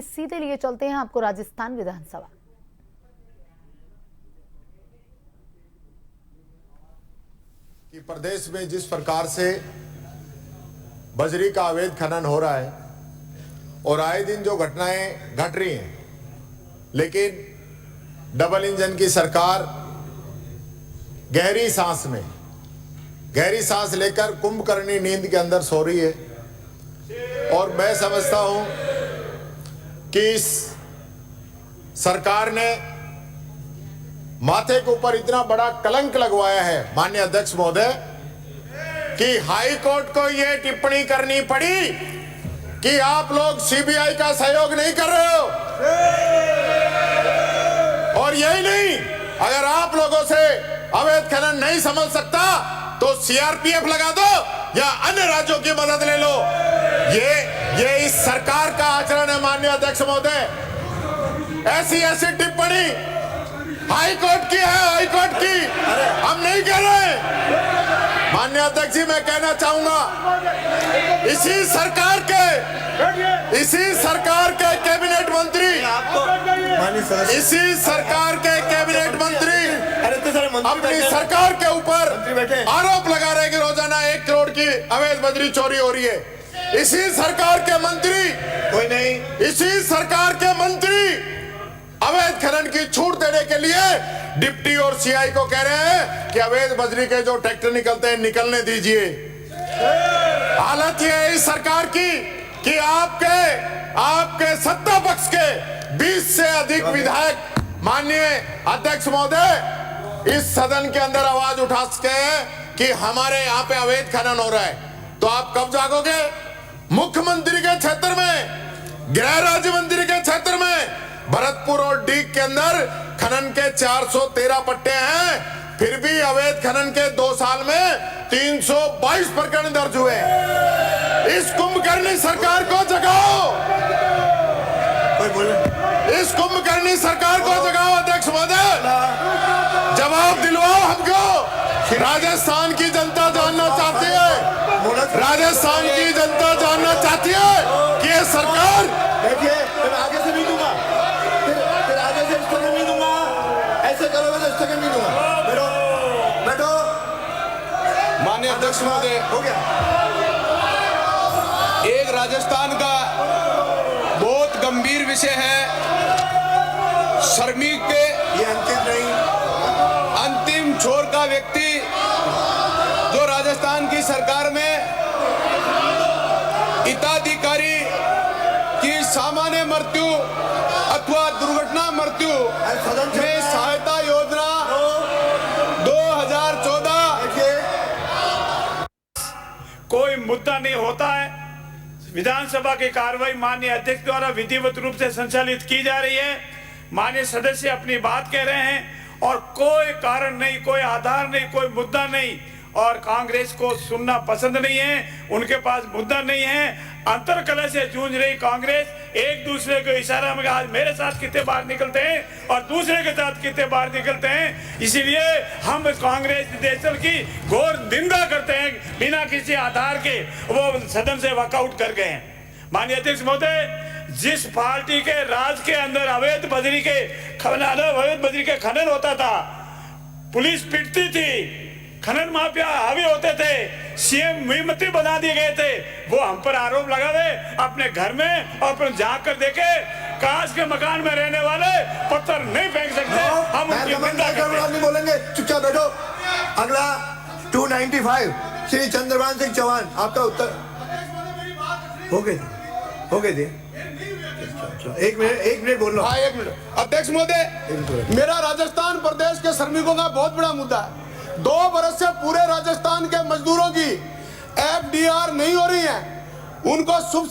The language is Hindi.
सीधे लिए चलते हैं आपको राजस्थान विधानसभा। कि प्रदेश में जिस प्रकार से बजरी का अवैध खनन हो रहा है और आए दिन जो घटनाएं घट रही हैं, लेकिन डबल इंजन की सरकार गहरी सांस लेकर कुंभकर्णी नींद के अंदर सो रही है। और मैं समझता हूं कि इस सरकार ने माथे के ऊपर इतना बड़ा कलंक लगवाया है माननीय अध्यक्ष महोदय कि हाई कोर्ट को यह टिप्पणी करनी पड़ी कि आप लोग सीबीआई का सहयोग नहीं कर रहे हो। और यही नहीं, अगर आप लोगों से अवैध खनन नहीं समझ सकता तो सीआरपीएफ लगा दो या अन्य राज्यों की मदद ले लो। ये इस सरकार का आचरण है माननीय अध्यक्ष महोदय। ऐसी टिप्पणी हाई कोर्ट की है, हाई कोर्ट की, हम नहीं कह रहे। माननीय अध्यक्ष जी, मैं कहना चाहूंगा इसी सरकार के कैबिनेट मंत्री अपनी सरकार के ऊपर आरोप लगा रहे हैं कि रोजाना 1 करोड़ की अवैध बजरी चोरी हो रही है। इसी सरकार के मंत्री अवैध खनन की छूट देने के लिए डिप्टी और सीआई को कह रहे हैं कि अवैध बजरी के जो ट्रैक्टर निकलते हैं निकलने दीजिए। हालत यह है इस सरकार की कि आपके सत्ता पक्ष के 20 से अधिक विधायक माननीय अध्यक्ष महोदय इस सदन के अंदर आवाज उठा सके कि हमारे यहाँ पे अवैध खनन हो रहा है। तो आप कब जागोगे? मुख्यमंत्री के क्षेत्र में, गृह राज्य मंत्री के क्षेत्र में भरतपुर और डीग के अंदर खनन के 413 पट्टे हैं, फिर भी अवैध खनन के 2 साल में 322 प्रकरण दर्ज हुए। इस कुंभकर्णी सरकार को जगाओ, इस कुंभकर्णी सरकार को जगाओ अध्यक्ष महोदय, जवाब दिलवाओ हमको। राजस्थान की जनता जानना चाहती है, राजस्थान की जनता जानना चाहती है कि ये सरकार, देखिए मैं आगे से नहीं दूंगा, फिर आगे से स्थगन नहीं दूंगा, ऐसे करोगे तो स्थगन नहीं दूंगा। बैठो। माननीय अध्यक्ष महोदय, हो गया। एक राजस्थान का बहुत गंभीर विषय है श्रमिक के ये अंतिम छोर का व्यक्ति जो राजस्थान की सरकार में हिताधिकारी की सामान्य मृत्यु अथवा दुर्घटना मृत्यु में सहायता योजना 2014 कोई मुद्दा नहीं होता है। विधानसभा की कार्रवाई माननीय अध्यक्ष द्वारा विधिवत रूप से संचालित की जा रही है। माननीय सदस्य अपनी बात कह रहे हैं और कोई कारण नहीं, कोई आधार नहीं, कोई मुद्दा नहीं, और कांग्रेस को सुनना पसंद नहीं है, उनके पास मुद्दा नहीं है। अंतरकलह से जूझ रही कांग्रेस एक दूसरे को इशारा में आज मेरे साथ कितने बार निकलते हैं और दूसरे के साथ कितने बार निकलते हैं। इसीलिए हम कांग्रेस निदेशक की घोर निंदा करते हैं। बिना किसी आधार के वो सदन से वॉकआउट कर गए हैं। माननीय अध्यक्ष महोदय, जिस पार्टी के राज के अंदर अवैध बजरी के खनन होता था, पुलिस पिटती थी, खनन माफिया हावी होते थे, सीएम मुहिमती बना दिए गए थे, वो हम पर आरोप लगावे अपने घर में और फिर जाकर देखे कांच के मकान में रहने वाले पत्थर नहीं फेंक सकते। हम उनकी निंदा करते हैं। नहीं बोलेंगे, चुपचाप बैठो। अगला 295 श्री चंद्रभान सिंह चौहान, आपका उत्तर हो गए थे। एक मिनट बोल लो। हाँ, 1 मिनट। अध्यक्ष महोदय, मेरा राजस्थान प्रदेश के श्रमिकों का बहुत बड़ा मुद्दा है। 2 बरस से पूरे राजस्थान के मजदूरों की FDR नहीं हो रही है, उनको शुभ